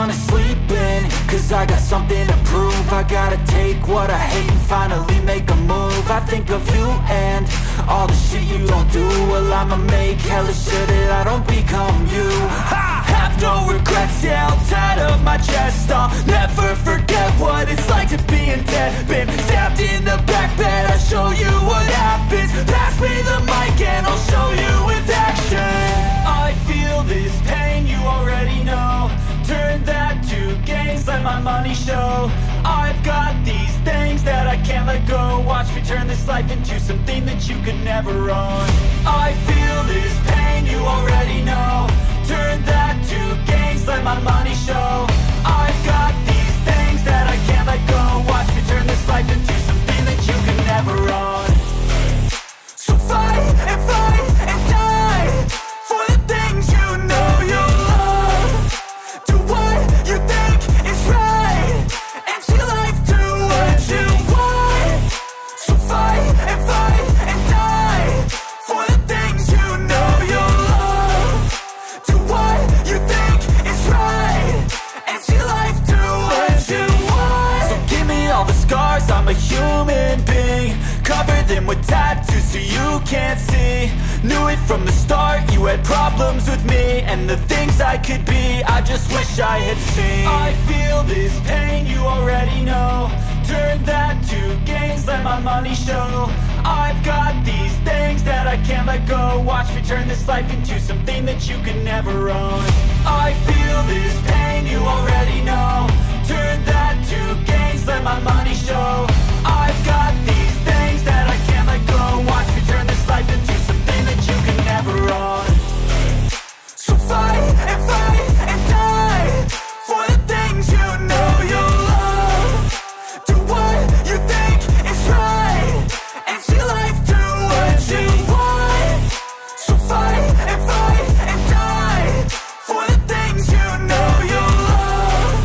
wanna sleep in, cause I got something to prove. I gotta take what I hate and finally make a move. I think of you and all the shit you don't do. Well, I'ma make hella sure that I don't become you. I have no regrets, yeah, I'll tie up my chest. I'll never forget what it's like to be in debt. Been stabbed in the back bed, I'll show you what happens. Pass me the mic and I'll show you with action. I feel this pain, you already know. Turn that to gains, let my money show. I've got these things that I can't let go. Watch me turn this life into something that you could never own. I feel this pain, you already know. Turn that to gains, let my money show. I've got these things that I can't let go. Watch me turn this life into something that you could never own. So fight and die for the things you know you love. Do what you think is right and see life do what you want. So fight and die for the things you know you love. Do what you think is right and see life do what you want. So give me all the scars, I'm a human being. Cover them with tattoos so you can't see. Knew it from the start, you had problems with me and the things I could be, I just wish I had seen. I feel this pain, you already know. Turn that to gains, let my money show. I've got these things that I can't let go. Watch me turn this life into something that you can never own. I feel this pain, you already know. Turn that to gains, let my money show. I've got these things that I can't let go. Watch me turn this life into something that you can never own. So fight and die for the things you know you love. Do what you think is right and see life do what you want. So fight and die for the things you know you love.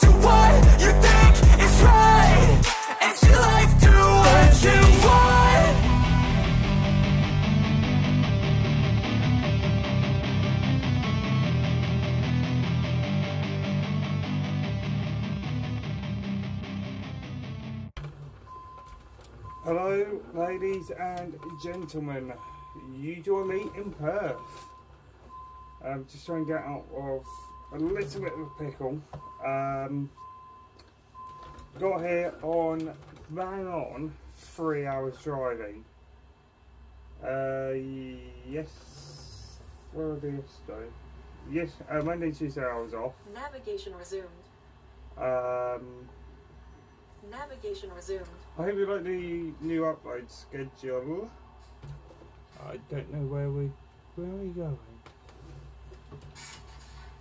Do what you think is right and see life do what you want. Hello ladies and gentlemen, usually in Perth. Just trying to get out of a little bit of a pickle. Got here on bang on 3 hours driving. Yes, where were they yesterday? Yes, Monday, Tuesday I was off. Navigation resumed. Navigation resumed. I hope you like the new upload schedule. I don't know where are we going?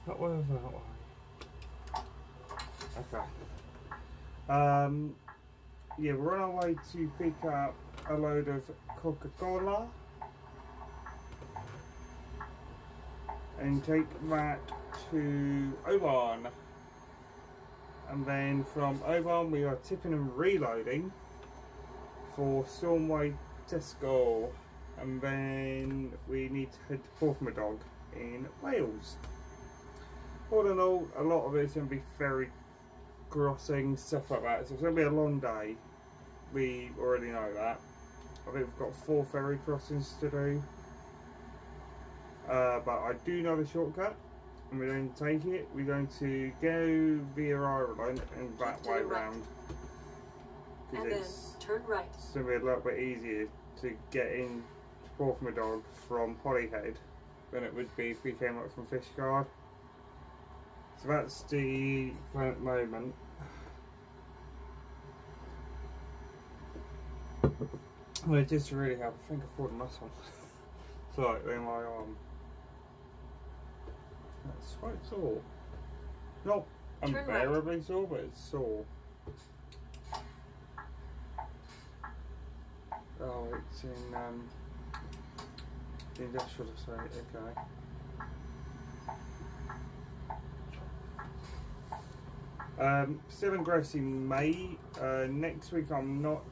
That way or that way? Okay. Yeah, we're on our way to pick up a load of Coca-Cola and take that to Oban. And then from Oban we are tipping and reloading for Stornoway Tesco, and then we need to head to Porthmadog in Wales. All in all, a lot of it's going to be ferry crossing, stuff like that, so it's going to be a long day. We already know that. I think we've got 4 ferry crossings to do, but I do know the shortcut. And we're going to take it, we're going to go via Ireland and that way round. And then turn right. It's going to be a little bit easier to get in Porthmadog from Holyhead than it would be if we came up from Fishguard. So that's the plan at the moment. Well, it just really helped. I think I pulled a muscle. Slightly in my arm. That's quite sore. Not unbearably sore, but it's sore. Oh, it's in the industrial estate, okay. Still in Gracie May. Next week I'm not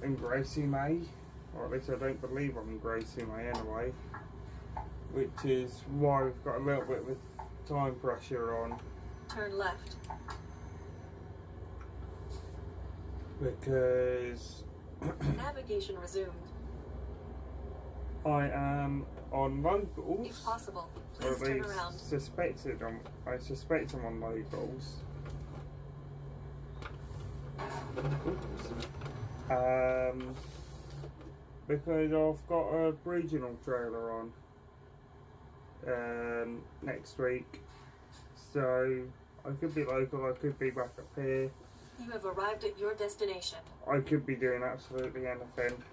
in Gracie May, or at least I don't believe I'm in Gracie May anyway. Which is why we've got a little bit of time pressure on turn left. Because Navigation resumed. I am on locals. If possible, Or please at turn least around. I suspect I'm on locals. Because I've got a regional trailer on next week, so I could be local, I could be back up here, You have arrived at your destination. I could be doing absolutely anything,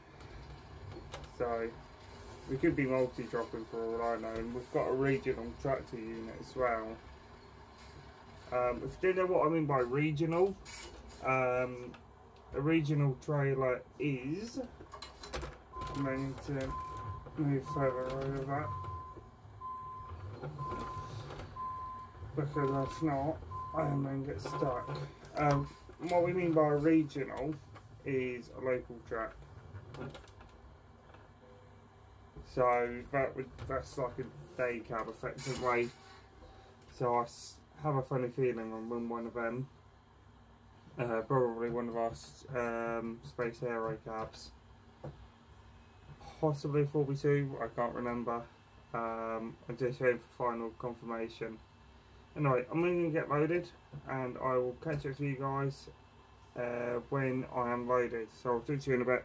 so we could be multi-dropping for all I know, and we've got a regional tractor unit as well. If you don't know what I mean by regional, a regional trailer is, I may need to move further over that, because if not, I am going to get stuck. What we mean by regional is a local track. So that's like a day cab effectively. So I have a funny feeling on when one of them, probably one of our Space Aero cabs, possibly 4B2, I can't remember. I'm just waiting for final confirmation. Anyway, I'm going to get loaded and I will catch up with you guys when I am loaded. So I'll talk to you in a bit.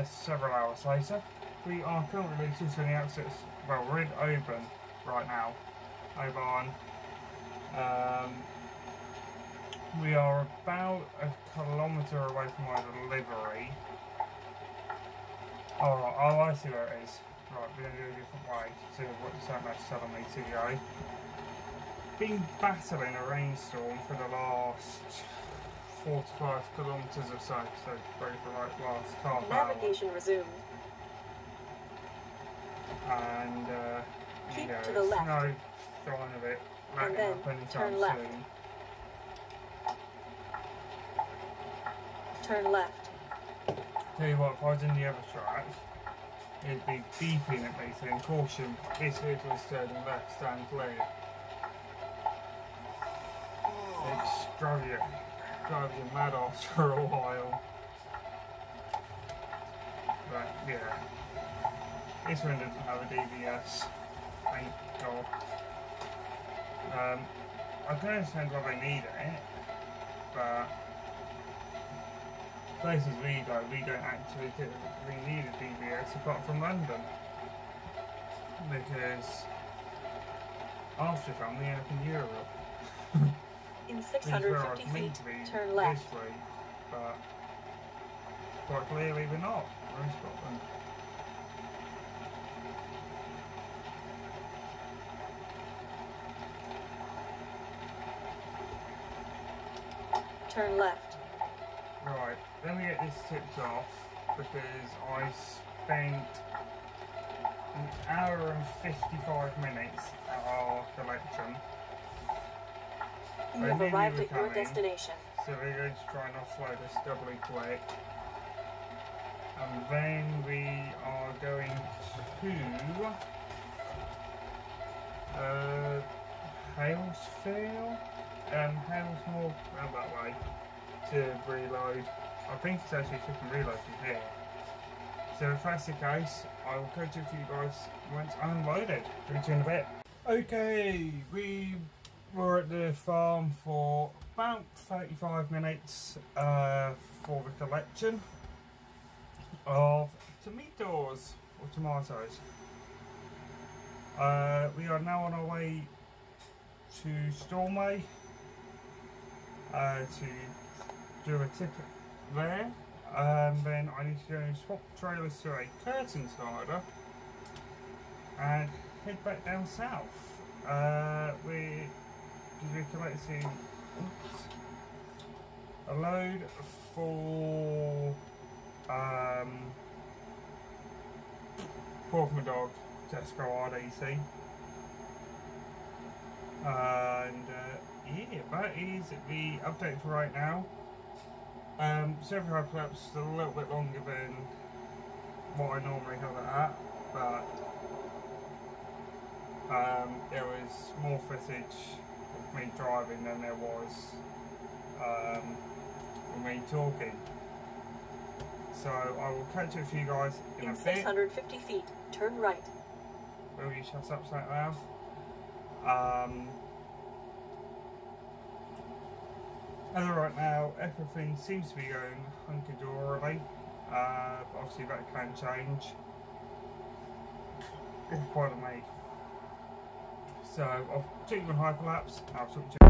Several hours later. We are currently just on the outskirts, well, we're in Oban right now, Oban. We are about a kilometre away from my delivery. Oh, I see where it is. Right, we're going to do a different way, see what the soundmaster's telling me to go. Been battling a rainstorm for the last 45 kilometres or so, so probably for like last half hour. Navigation resumed. And Keep yeah, to the left. no sign of it letting then up anytime turn left. soon. Turn left. Tell you what, if I was in the other track, it'd be beeping at me saying caution, this vehicle is turning left, stand clear. It drives you mad after a while. But yeah. This one doesn't have a DBS, thank God. I can understand why they need it, but places we go, we don't actually typically need a DBS apart from London, because after that we end up in Europe. In Which is where I 650 was meant feet, to be turn this left. week, but quite clearly we're not. We're in Scotland. Turn left. Right, let me get this tipped off because I spent an hour and 55 minutes at our collection. You I have knew you arrived were at your coming, destination. So we're going to try and offload this doubly quick. And then we are going to Halesfield, Halesmore, around that way, to reload. I think it's actually taking reload from here. So if that's the case, I will catch up for you guys once unloaded. Reach you in a bit. Okay, we were at the farm for about 35 minutes for the collection of tomatoes or tomatoes. We are now on our way to Stornoway to do a tip there. Then I need to go and swap trailers to a curtain slider and head back down south. We're collecting a load for my dog, Tesco RDC, and yeah, that is the update for right now. Several clips a little bit longer than what I normally have it at, but there was more footage of me driving than there was of me talking. So I will catch up with you guys in a bit. 650 feet, turn right. Will you shut up so loud? As of right now, everything seems to be going hunky-dory, but obviously that can change. Pardon me. So I'll take you on hyperlapse. I'll talk to you.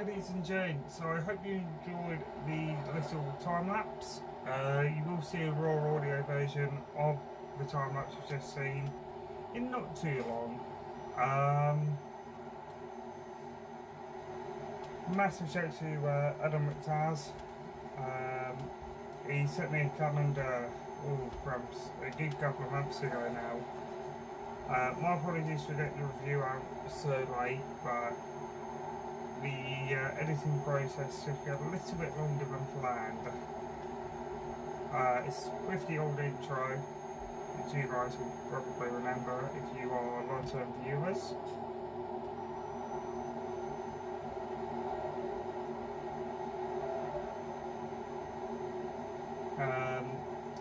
ladies and gents, so I hope you enjoyed the little time lapse. You will see a raw audio version of the time lapse you've just seen in not too long. Massive shout to Adam McTaz. He sent me a calendar, a good couple of months ago now. My apologies for getting the review out so late, but the editing process took a little bit longer than planned. It's with the old intro, which you guys will probably remember if you are long-term viewers.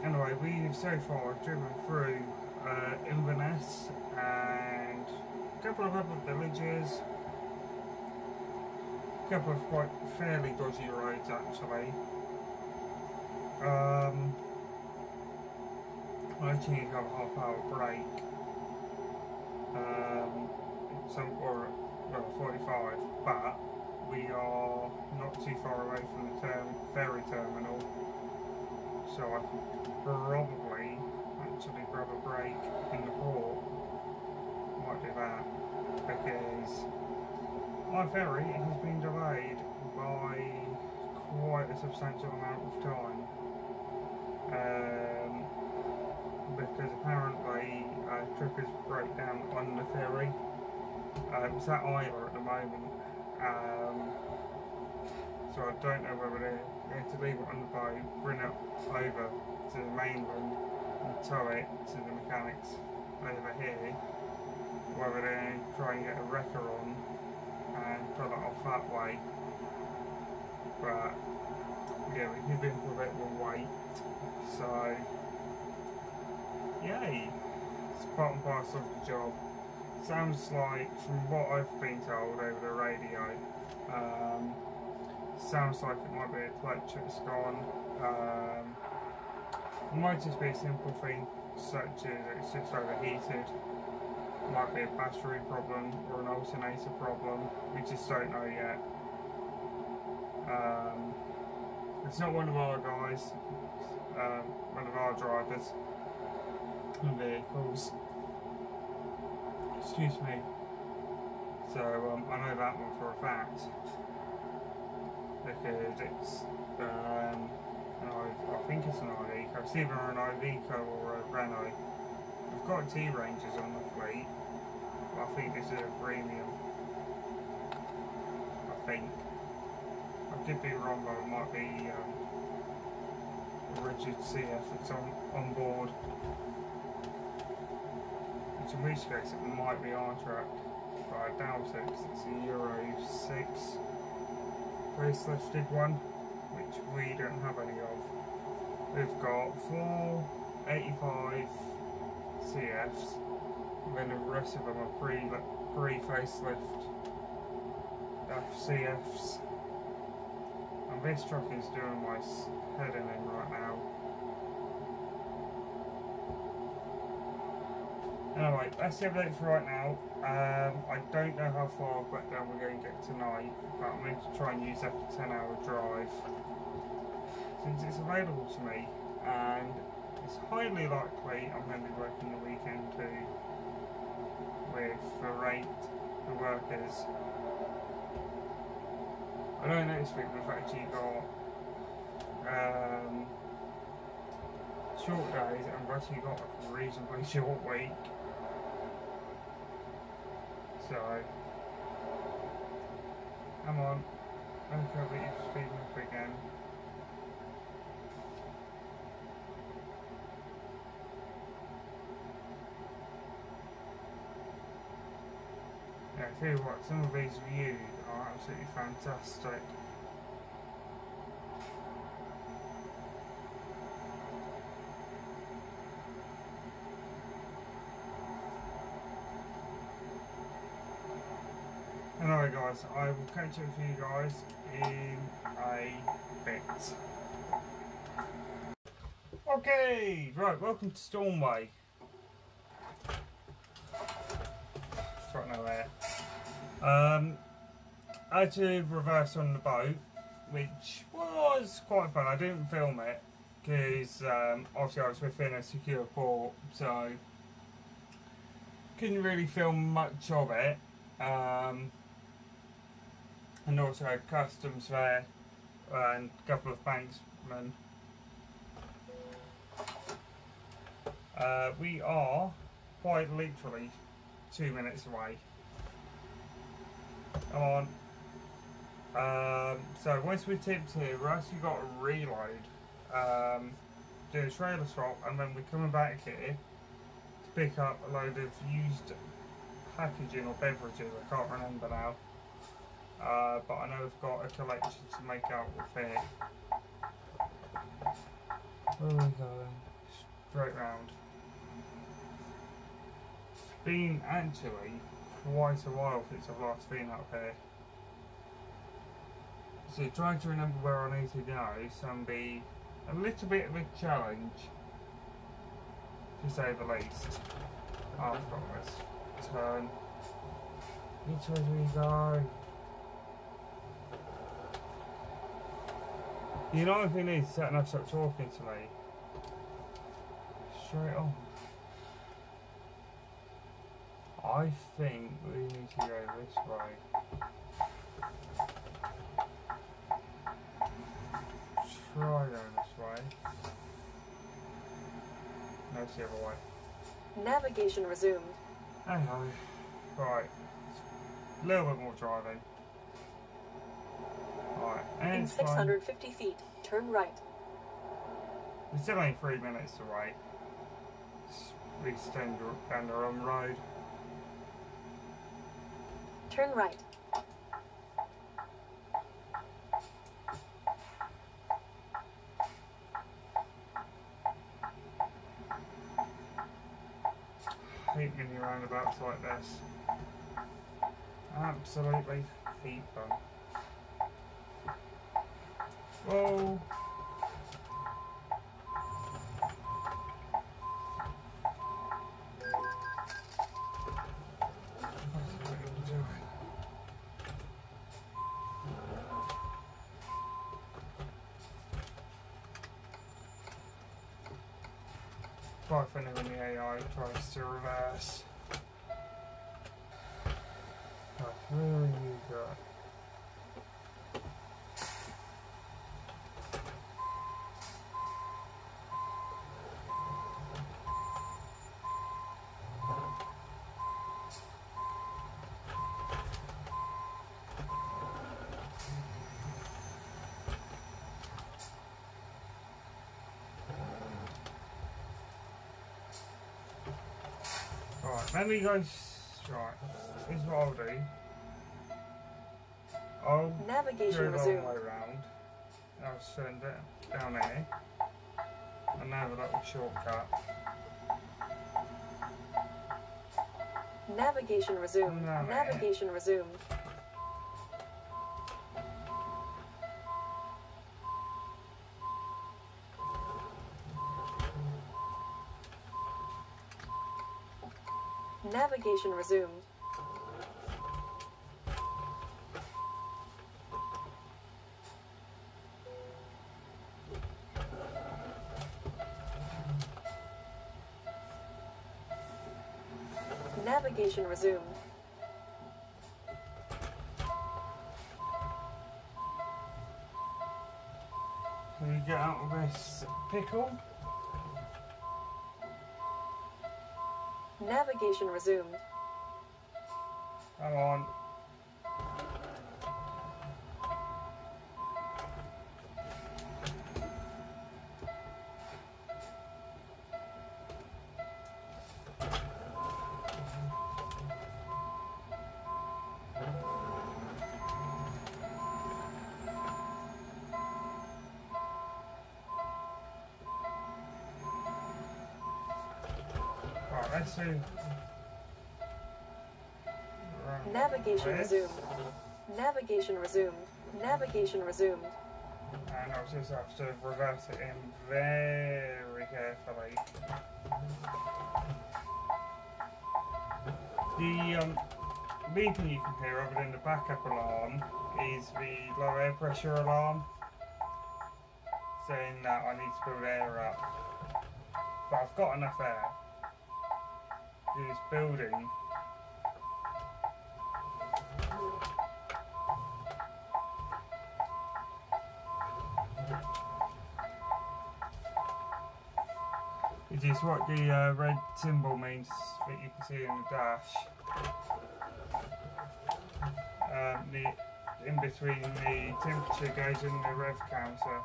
Anyway, we've so far driven through Inverness and a couple of other villages, a couple of quite fairly dodgy roads actually. I actually have a half-hour break, or 45, but we are not too far away from the ferry terminal, so I can probably actually grab a break in the port. Might do that, because my ferry has been delayed by quite a substantial amount of time. Because apparently truckers broke down on the ferry. It's at Isla at the moment, so I don't know whether they're going to leave it on the boat, bring it over to the mainland and tow it to the mechanics over here, whether they're going to try and get a wrecker on and pull it off that way. But yeah, we could be in for a bit of a wait, so yay, it's part and parcel of the job. Sounds like, from what I've been told over the radio, sounds like it might be a clutch that's gone. It might just be a simple thing such as it's just overheated. It might be a battery problem or an alternator problem, we just don't know yet. It's not one of our guys, one of our drivers and vehicles. Excuse me. So I know that one for a fact, because it's I think it's an Iveco. It's either an Iveco or a Renault. We've got T-Rangers on the fleet, but I think this is a premium. I think. I could be wrong, though. It might be a rigid CF that's on board. In which case it might be our track, but I doubt it because it's a Euro 6 facelifted one, which we don't have any of. We've got 4 85 CFs, and then the rest of them are pre-facelift CFs. And this truck is doing my head in right now. Anyway, that's the update for right now. I don't know how far back down we're going to get tonight, but I'm going to try and use that 10-hour drive since it's available to me, and it's highly likely I'm going to be working the weekend too with the the workers. I don't know this week we've actually got short days, and we've actually got a reasonably short week. So, come on, okay, but you're speeding up again. Yeah, I tell you what, some of these views are absolutely fantastic. Anyway guys, I will catch up with you guys in a bit. Okay, right, welcome to Stornoway. Got no air. I had to reverse on the boat, which was quite fun. I didn't film it because obviously I was within a secure port, so couldn't really film much of it. And also customs there and a couple of banksmen. We are quite literally 2 minutes away. Come on. So once we tipped here, we're actually got to reload, do a trailer swap, and then we're coming back here to pick up a load of used packaging or beverages. I can't remember now, but I know we've got a collection to make out with here. Where are we going? Straight round. It's been actually quite a while since I've last been up here. So trying to remember where I need to go is going to be a little bit of a challenge, to say the least. Oh, I've got this turn. Which way do we go? The annoying thing is, setting up stop talking to me. Straight on. I think we need to go this way. Try going this way. No, it's the other way. Navigation resumed. Hang on. Right. A little bit more driving. Right. And In 650 feet, turn right. We're still only 3 minutes away. We extend down the wrong road. Turn right. I hate mini roundabouts like this. Absolutely hate them. Whoa! Quite funny when the AI tries to reverse. Right, where are you going? Let me go. Right, here's what I'll do. I'll Navigation go the long resumed. way round. I'll send it down here. And now a little shortcut. Navigation resumed. No, man. Navigation resumed. Navigation resumed. Navigation resumed. Can we get out of this pickle? Navigation resumed. Come on. Right, let's see. Navigation resumed. Navigation resumed. Navigation resumed. And I'll just have to reverse it in very carefully. The beeping you can hear other than the backup alarm is the low air pressure alarm, saying that I need to build air up. But I've got enough air. This building which is what the red symbol means that you can see in the dash. In between the temperature gauge and the rev counter.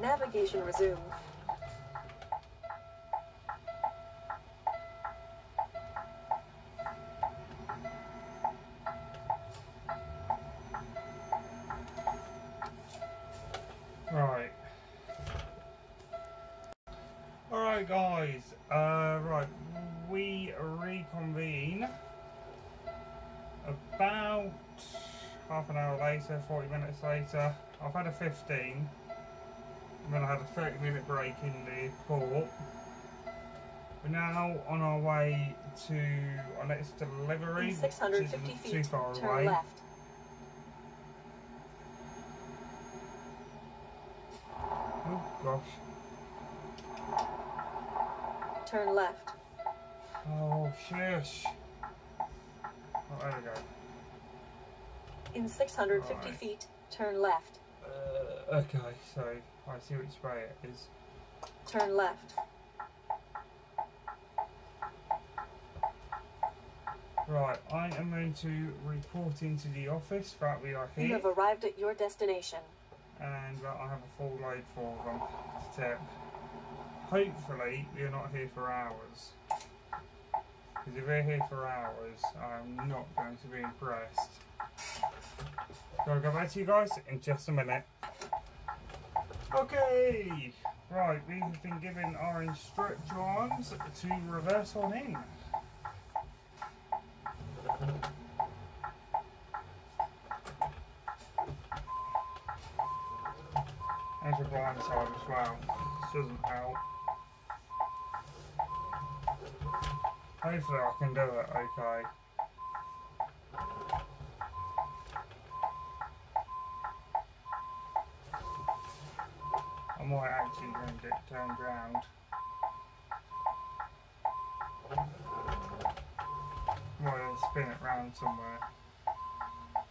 Navigation resumed. Right. Alright guys, right, we reconvene about half an hour later, 40 minutes later. I've had a 15. And then I had a 30-minute break in the port. We're now on our way to our next delivery, In 650 which isn't feet, too far turn away. left. Oh gosh. Turn left. Oh shush. Oh, there we go. In 650 Right. feet, turn left. Okay, so I see which way it is. Turn left. Right, I am going to report into the office that we are You here have arrived at your destination. and that I have a full load for them to tip. Hopefully we are not here for hours. Because if we're here for hours, I'm not going to be impressed. So I'll go back to you guys in just a minute. Okay, right, we have been given our instructions to reverse on in. There's a blind side as well. This doesn't help. Hopefully I can do it okay. I might actually get it turned round. Might spin it round somewhere.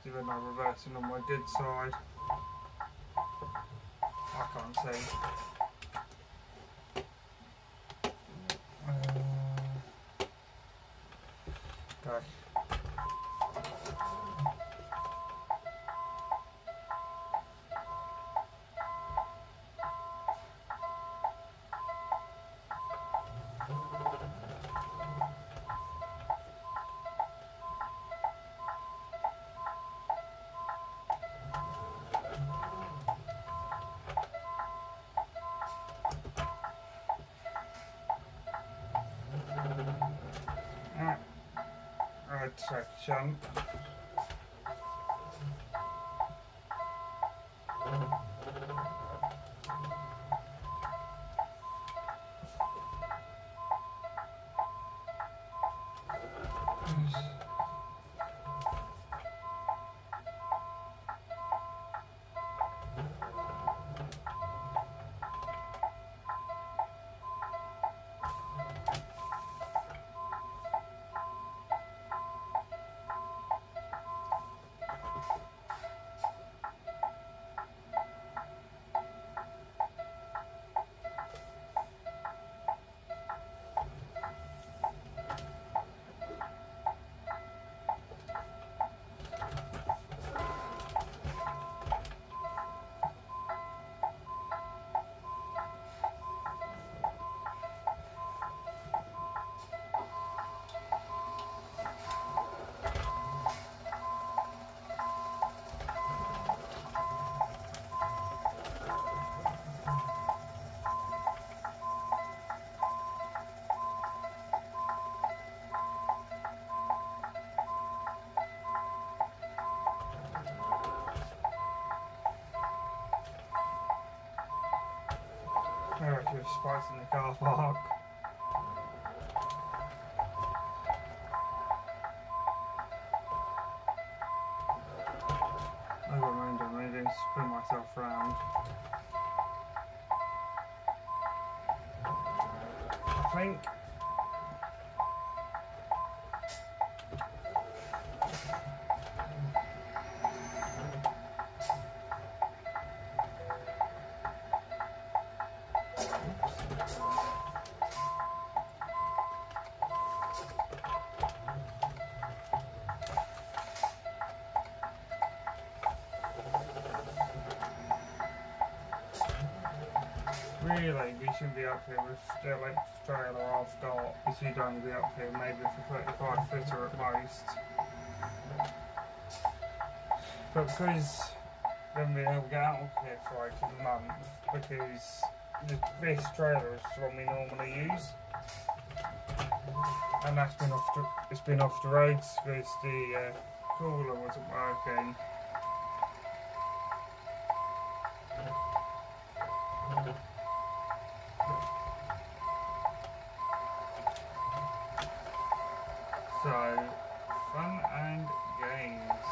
So then I'm reversing on my good side. I can't see. Okay. Right section. spots in the car park. I got round and really spin myself round. I think. Really, we shouldn't be up here with the length trailer I've got. We should only be up here maybe for 35 footer at most. But because then we'll get out of here for like a month, because this trailer is the one we normally use. And that's been it's been off the roads because the cooler wasn't working. So, fun and games.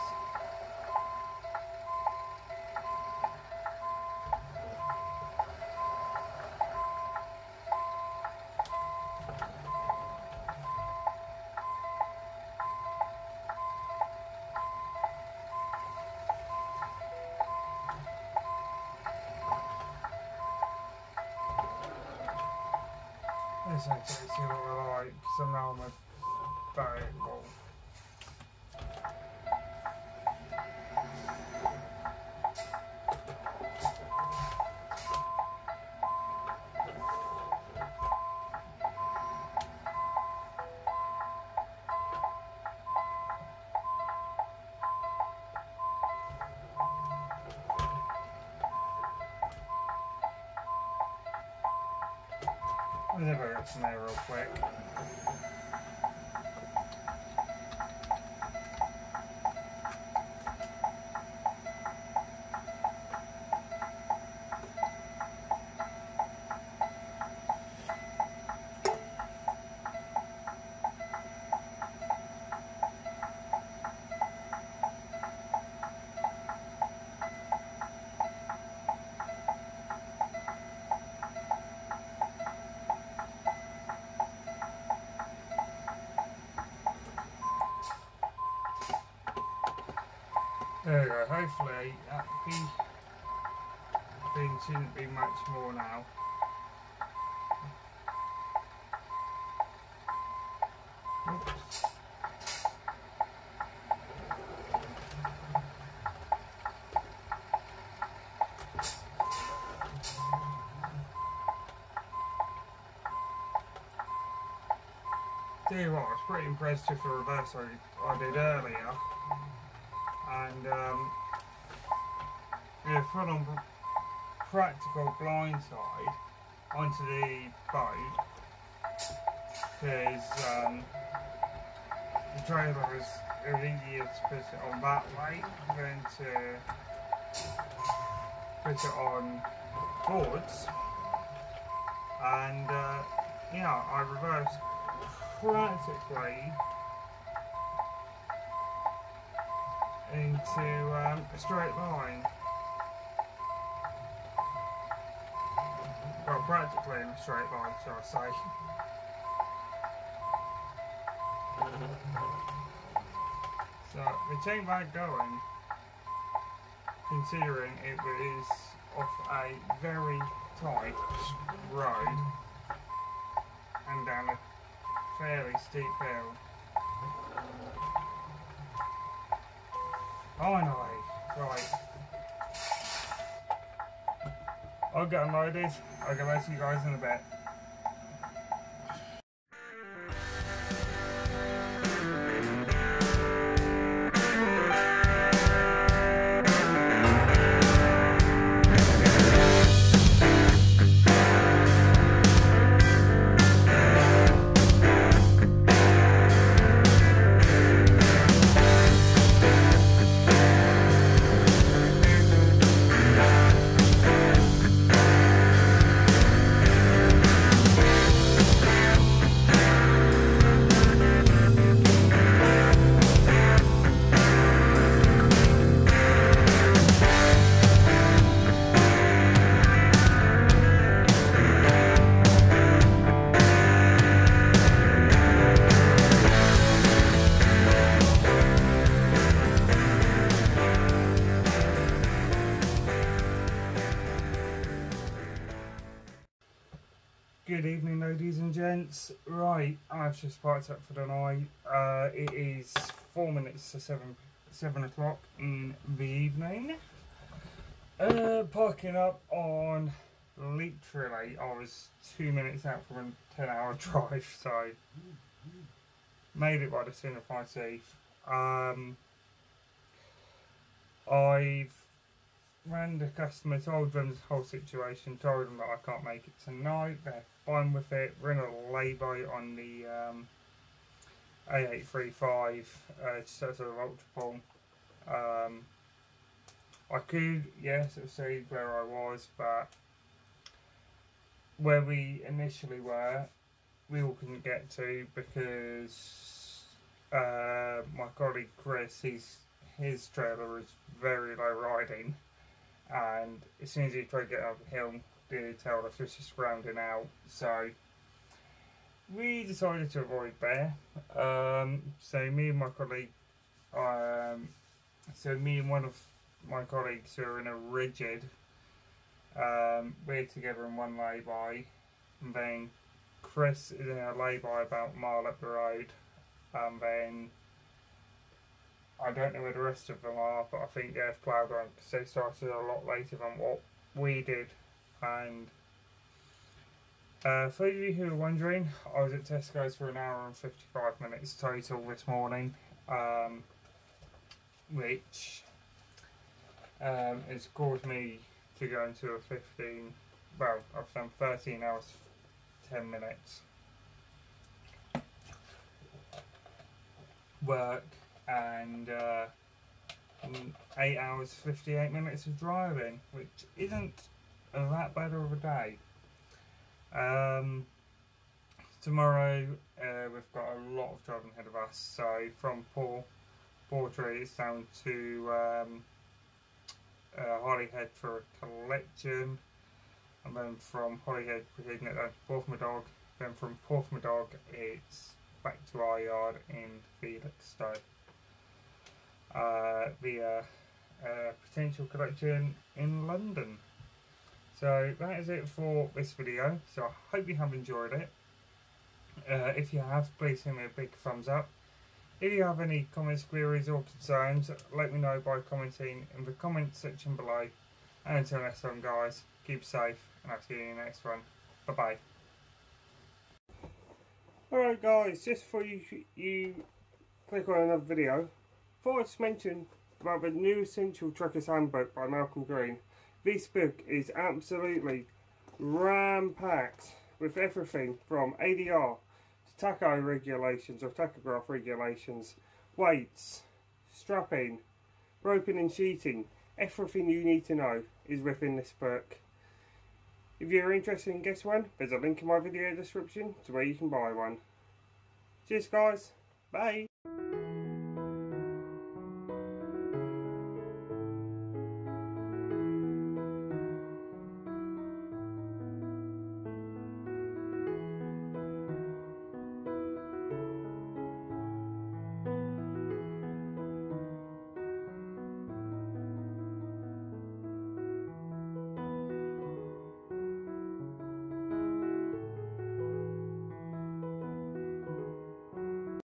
Let's actually see what we're like. Somehow I'm very well. Let's have a look at some air real quick. There we go, hopefully that thing shouldn't be much more now. Oops. Tell you what, I was pretty impressed with the reverse I did earlier. And yeah, full on practical blindside onto the boat, because the trailer was easier to put it on that way than to put it on boards. And yeah, I reversed practically into a straight line. Well, practically in a straight line, shall I say. So, the chain bag going, considering it was off a very tight road and down a fairly steep hill. Finally, right. I'll get unloaded. I'll get back to you guys in a bit. ladies and gents. Right, I've just parked up for the night. It is 4 minutes to 7 o'clock in the evening. Parking up on, literally, I was 2 minutes out from a 10-hour drive, so made it by the skin of my teeth. I've rang the customer, told them the whole situation, told them that I can't make it tonight. They're fine with it. We're in a lay-by on the A835, just outside of Ultrapole. I could, yes, see where I was, but where we initially were, we all couldn't get to because my colleague Chris, his trailer is very low riding, and as soon as he tried to get up the hill, the tail lift was just rounding out. So we decided to avoid there. So me and my colleague, me and one of my colleagues who are in a rigid, we're together in one lay-by, and then Chris is in a lay-by about a mile up the road, and then I don't know where the rest of them are, but I think they've ploughed on because they started a lot later than what we did. And for those of you who are wondering, I was at Tesco's for an hour and 55 minutes total this morning, which has caused me to go into a I've done 13 hours 10 minutes work and 8 hours 58 minutes of driving, which isn't that bad of a day. Tomorrow we've got a lot of driving ahead of us, so from Portray it's down to Holyhead for a collection, and then from Holyhead we're taking it down to Porthmadog, then from Porthmadog it's back to our yard in Felixstowe via potential collection in London. So that is it for this video, so I hope you have enjoyed it. If you have, please give me a big thumbs up. If you have any comments, queries or concerns, let me know by commenting in the comments section below. And until next time guys, keep safe and I'll see you in the next one. Bye bye. Alright guys, just before you click on another video, thought I'd just mention about the new Essential Truckers Handbook by Malcolm Green. This book is absolutely ram-packed with everything from ADR to tacho regulations or tachograph regulations, weights, strapping, roping and sheeting. Everything you need to know is within this book. If you're interested in getting one, there's a link in my video description to where you can buy one. Cheers guys, bye!